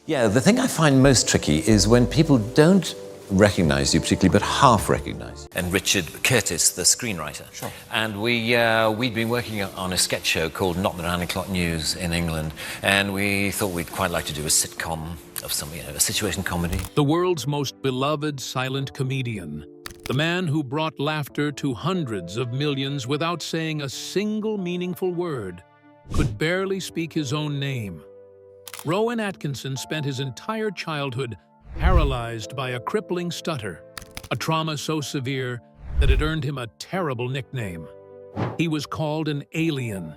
Yeah, the thing I find most tricky is when people don't recognize you particularly, but half recognize you. And Richard Curtis, the screenwriter. Sure. And we'd been working on a sketch show called Not the 9 O'Clock News in England, and we thought we'd quite like to do a sitcom of some, a situation comedy. The world's most beloved silent comedian, the man who brought laughter to hundreds of millions without saying a single meaningful word, could barely speak his own name. Rowan Atkinson spent his entire childhood paralyzed by a crippling stutter, a trauma so severe that it earned him a terrible nickname. He was called an alien.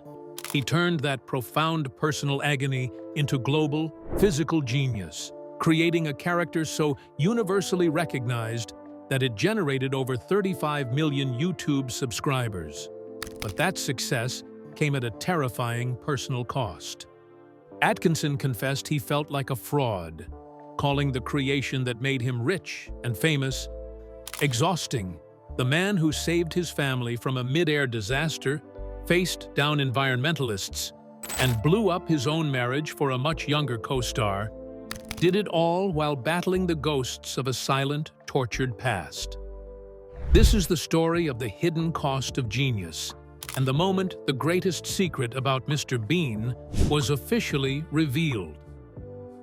He turned that profound personal agony into global, physical genius, creating a character so universally recognized that it generated over 35 million YouTube subscribers. But that success came at a terrifying personal cost. Atkinson confessed he felt like a fraud, calling the creation that made him rich and famous exhausting. The man who saved his family from a mid-air disaster, faced down environmentalists, and blew up his own marriage for a much younger co-star, did it all while battling the ghosts of a silent, tortured past. This is the story of the hidden cost of genius, and the moment the greatest secret about Mr. Bean was officially revealed.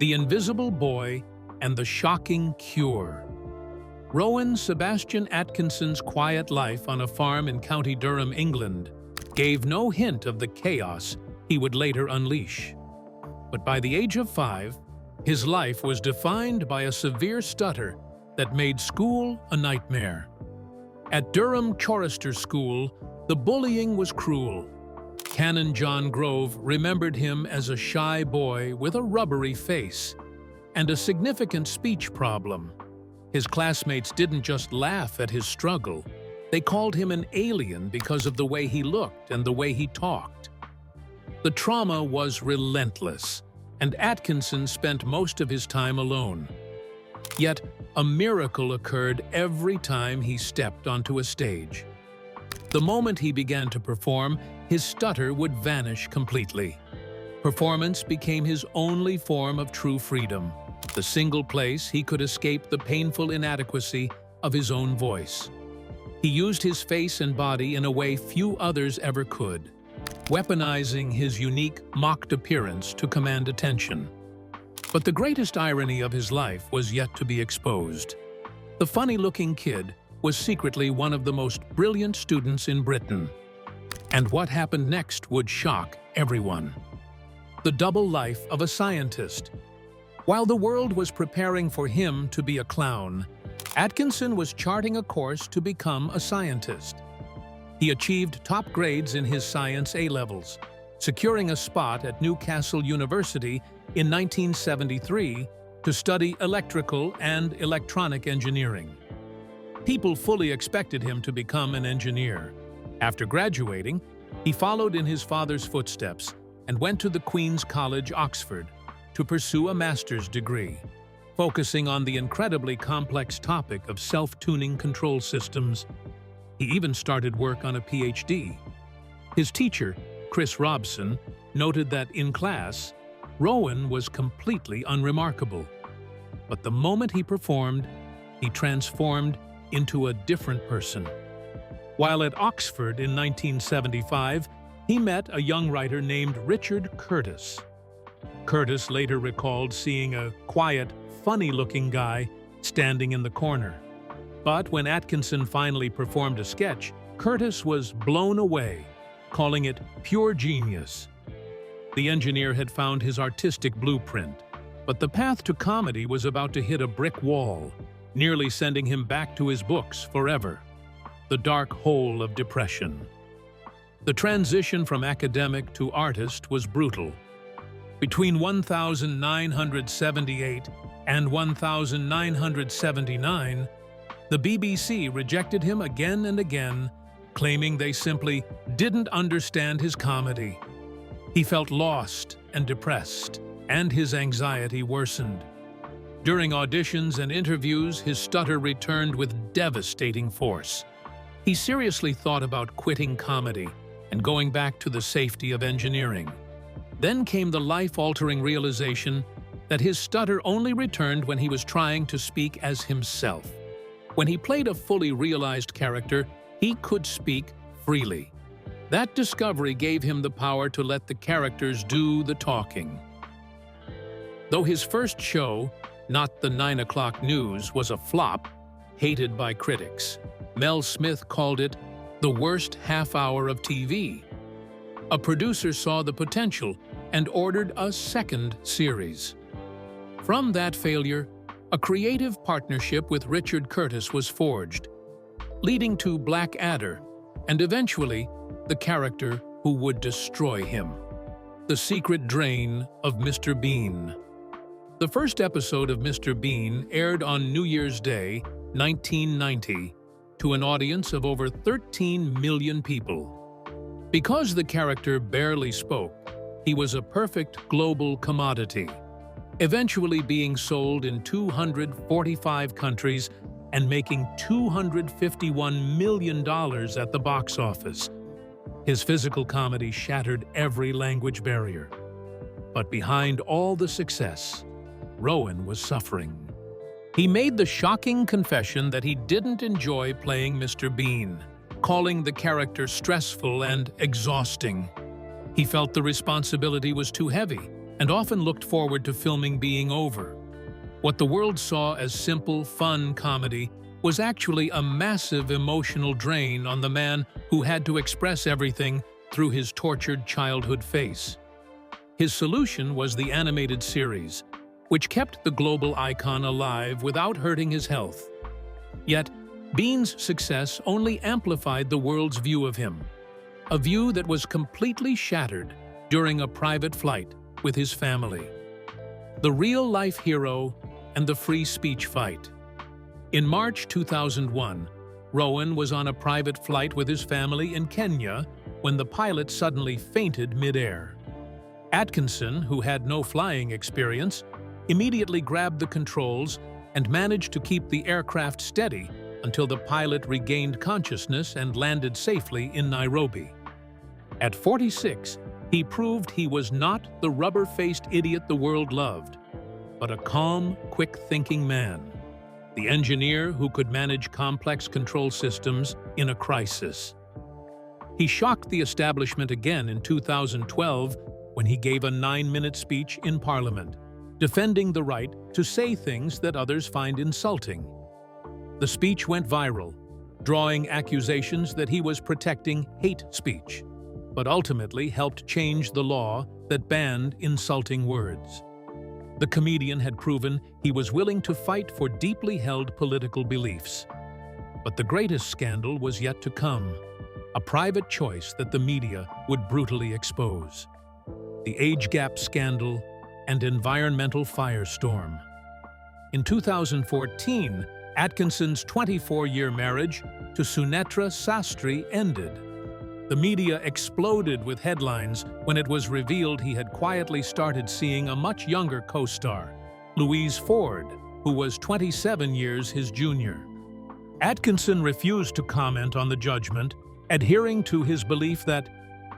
The Invisible Boy and the Shocking Cure. Rowan Sebastian Atkinson's quiet life on a farm in County Durham, England, gave no hint of the chaos he would later unleash. But by the age of 5, his life was defined by a severe stutter that made school a nightmare. At Durham Chorister School, the bullying was cruel. Canon John Grove remembered him as a shy boy with a rubbery face and a significant speech problem. His classmates didn't just laugh at his struggle. They called him an alien because of the way he looked and the way he talked. The trauma was relentless, and Atkinson spent most of his time alone. Yet, a miracle occurred every time he stepped onto a stage. The moment he began to perform, his stutter would vanish completely. Performance became his only form of true freedom, the single place he could escape the painful inadequacy of his own voice. He used his face and body in a way few others ever could, weaponizing his unique, mocked appearance to command attention. But the greatest irony of his life was yet to be exposed. The funny-looking kid was secretly one of the most brilliant students in Britain. And what happened next would shock everyone. The double life of a scientist. While the world was preparing for him to be a clown, Atkinson was charting a course to become a scientist. He achieved top grades in his science A-levels, securing a spot at Newcastle University in 1973 to study electrical and electronic engineering. People fully expected him to become an engineer. After graduating, he followed in his father's footsteps and went to the Queen's College, Oxford, to pursue a master's degree, focusing on the incredibly complex topic of self-tuning control systems. He even started work on a PhD. His teacher, Chris Robson, noted that in class, Rowan was completely unremarkable. But the moment he performed, he transformed into a different person. While at Oxford in 1975, he met a young writer named Richard Curtis. Curtis later recalled seeing a quiet, funny-looking guy standing in the corner. But when Atkinson finally performed a sketch, Curtis was blown away, calling it pure genius. The engineer had found his artistic blueprint, but the path to comedy was about to hit a brick wall, nearly sending him back to his books forever. The dark hole of depression. The transition from academic to artist was brutal. Between 1978 and 1979, the BBC rejected him again and again, claiming they simply didn't understand his comedy. He felt lost and depressed, and his anxiety worsened. During auditions and interviews, his stutter returned with devastating force. He seriously thought about quitting comedy and going back to the safety of engineering. Then came the life-altering realization that his stutter only returned when he was trying to speak as himself. When he played a fully realized character, he could speak freely. That discovery gave him the power to let the characters do the talking. Though his first show, Not the 9 O'Clock News, was a flop, hated by critics, Mel Smith called it the worst half hour of TV. A producer saw the potential and ordered a second series. From that failure, a creative partnership with Richard Curtis was forged, leading to Black Adder and eventually the character who would destroy him, The Secret Drain of Mr. Bean. The first episode of Mr. Bean aired on New Year's Day, 1990, to an audience of over 13 million people. Because the character barely spoke, he was a perfect global commodity, eventually being sold in 245 countries and making $251 million at the box office. His physical comedy shattered every language barrier. But behind all the success, Rowan was suffering. He made the shocking confession that he didn't enjoy playing Mr. Bean, calling the character stressful and exhausting. He felt the responsibility was too heavy and often looked forward to filming being over. What the world saw as simple, fun comedy was actually a massive emotional drain on the man who had to express everything through his tortured childhood face. His solution was the animated series, which kept the global icon alive without hurting his health. Yet, Bean's success only amplified the world's view of him, a view that was completely shattered during a private flight with his family. The real-life hero and the free speech fight. In March 2001, Rowan was on a private flight with his family in Kenya when the pilot suddenly fainted mid-air. Atkinson, who had no flying experience, immediately grabbed the controls and managed to keep the aircraft steady until the pilot regained consciousness and landed safely in Nairobi. At 46, he proved he was not the rubber-faced idiot the world loved, but a calm, quick-thinking man, the engineer who could manage complex control systems in a crisis. He shocked the establishment again in 2012 when he gave a 9-minute speech in Parliament, defending the right to say things that others find insulting. The speech went viral, drawing accusations that he was protecting hate speech, but ultimately helped change the law that banned insulting words. The comedian had proven he was willing to fight for deeply held political beliefs. But the greatest scandal was yet to come, a private choice that the media would brutally expose. The age gap scandal and environmental firestorm. In 2014, Atkinson's 24-year marriage to Sunetra Sastry ended. The media exploded with headlines when it was revealed he had quietly started seeing a much younger co-star, Louise Ford, who was 27 years his junior. Atkinson refused to comment on the judgment, adhering to his belief that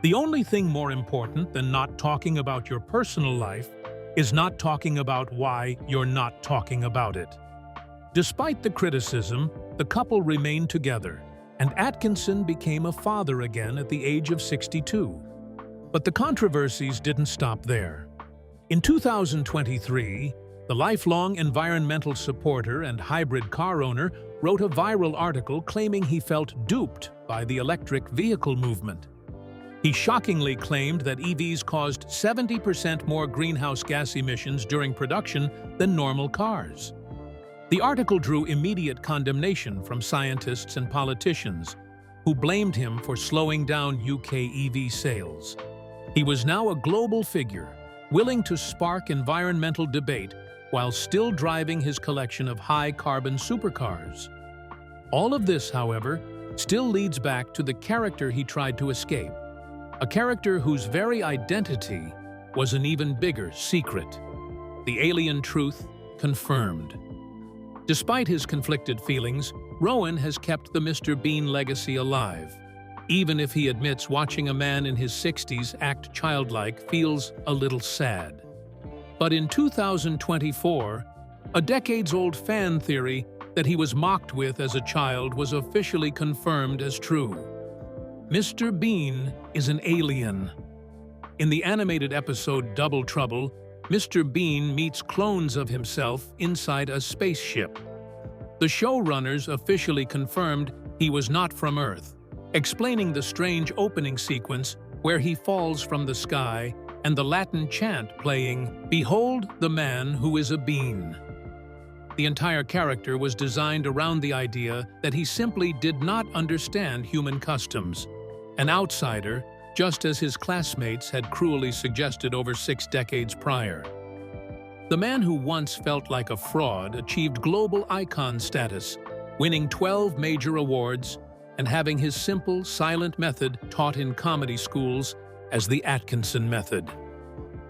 the only thing more important than not talking about your personal life is not talking about why you're not talking about it. Despite the criticism, the couple remained together, and Atkinson became a father again at the age of 62. But the controversies didn't stop there. In 2023, the lifelong environmental supporter and hybrid car owner wrote a viral article claiming he felt duped by the electric vehicle movement. He shockingly claimed that EVs caused 70% more greenhouse gas emissions during production than normal cars. The article drew immediate condemnation from scientists and politicians, who blamed him for slowing down UK EV sales. He was now a global figure, willing to spark environmental debate while still driving his collection of high-carbon supercars. All of this, however, still leads back to the character he tried to escape, a character whose very identity was an even bigger secret. The alien truth confirmed. Despite his conflicted feelings, Rowan has kept the Mr. Bean legacy alive, even if he admits watching a man in his 60s act childlike feels a little sad. But in 2024, a decades-old fan theory that he was mocked with as a child was officially confirmed as true. Mr. Bean is an alien. In the animated episode Double Trouble, Mr. Bean meets clones of himself inside a spaceship. The showrunners officially confirmed he was not from Earth, explaining the strange opening sequence where he falls from the sky and the Latin chant playing, "Behold the man who is a bean." The entire character was designed around the idea that he simply did not understand human customs, an outsider, just as his classmates had cruelly suggested over 6 decades prior. The man who once felt like a fraud achieved global icon status, winning 12 major awards and having his simple, silent method taught in comedy schools as the Atkinson method.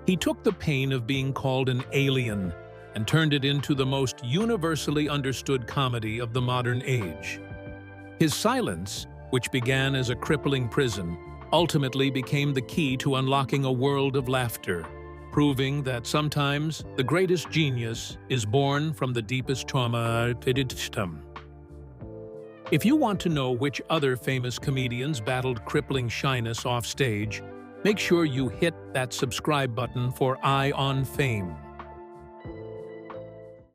He took the pain of being called an alien and turned it into the most universally understood comedy of the modern age. His silence, which began as a crippling prison, ultimately became the key to unlocking a world of laughter, proving that sometimes the greatest genius is born from the deepest trauma. If you want to know which other famous comedians battled crippling shyness off stage, make sure you hit that subscribe button for Eye on Fame.